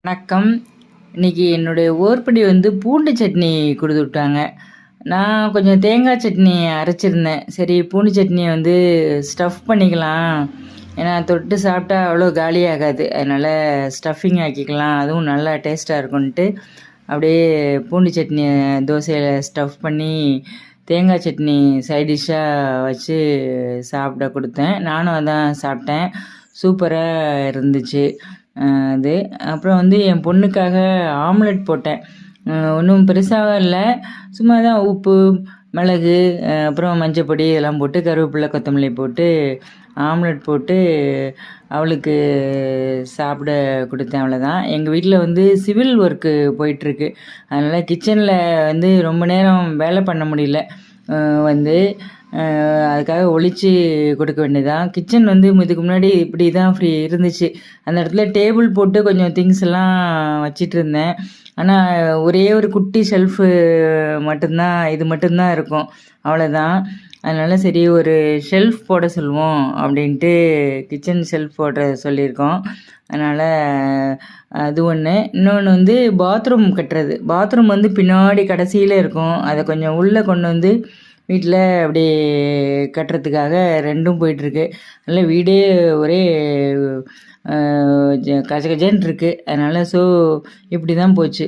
வணக்கம். இன்னைக்கு என்னுடைய ஓர்படி பூண்டு சட்னி குடுத்து விட்டாங்க. நான் கொஞ்சம் தேங்காய் சட்னி அரைச்சிருந்தேன். சரி பூண்டு சட்னிய ஸ்டஃப் பண்ணிக்கலாம். ஏன்னா தொட்டு சாப்பிட்டா அவ்வளோ காலியாகாது. அதனால ஸ்டஃபிங் ஆக்கிக்கலாம். அதுவும் நல்லா டேஸ்ட்டா இருக்குன்ட்டு, அப்படியே பூண்டு சட்னிய தோசையில ஸ்டஃப் பண்ணி தேங்காய் சட்னி சைட் டிஷ்ஷா வச்சு சாப்பிட குடுத்தேன். நானும் அதான் சாப்பிட்டேன். சூப்பரா இருந்துச்சு. அது. அப்புறம் என் பொண்ணுக்காக ஆம்லெட் போட்டேன். ஒன்றும் பெருசாக இல்லை. சும்மா தான் உப்பு, மிளகு, அப்புறம் மஞ்சப்பொடி இதெல்லாம் போட்டு கருவேப்பிலை, கொத்தமல்லி போட்டு ஆம்லெட் போட்டு அவளுக்கு சாப்பிட கொடுத்தேன். அவ்வளோதான். எங்கள் வீட்டில் சிவில் ஒர்க்கு போயிட்டுருக்கு. அதனால் கிச்சனில் ரொம்ப நேரம் வேலை பண்ண முடியல. வந்து அதுக்காக ஒழிச்சு கொடுக்க வேண்டியதான். கிச்சன் இதுக்கு முன்னாடி இப்படி தான் ஃப்ரீ இருந்துச்சு. அந்த இடத்துல டேபிள் போட்டு கொஞ்சம் திங்ஸ் எல்லாம் வச்சிட்டு இருந்தேன். ஆனால் ஒரே ஒரு குட்டி ஷெல்ஃபு மட்டும்தான், இது மட்டும்தான் இருக்கும். அவ்வளோதான். அதனால் சரி ஒரு ஷெல்ஃப் போட சொல்லுவோம் அப்படின்ட்டு கிச்சன் ஷெல்ஃப் போட சொல்லியிருக்கோம். அதனால் அது ஒன்று. இன்னொன்று பாத்ரூம் கட்டுறது. பாத்ரூம் பின்னாடி கடைசியில் இருக்கும். அதை கொஞ்சம் உள்ளே கொண்டு வீட்டில் அப்படி கட்டுறதுக்காக 2ம் போயிட்டுருக்கு. அதனால் வீடே ஒரே கஜ கஜன்னு இருக்குது. அதனால் இப்படி தான் போச்சு.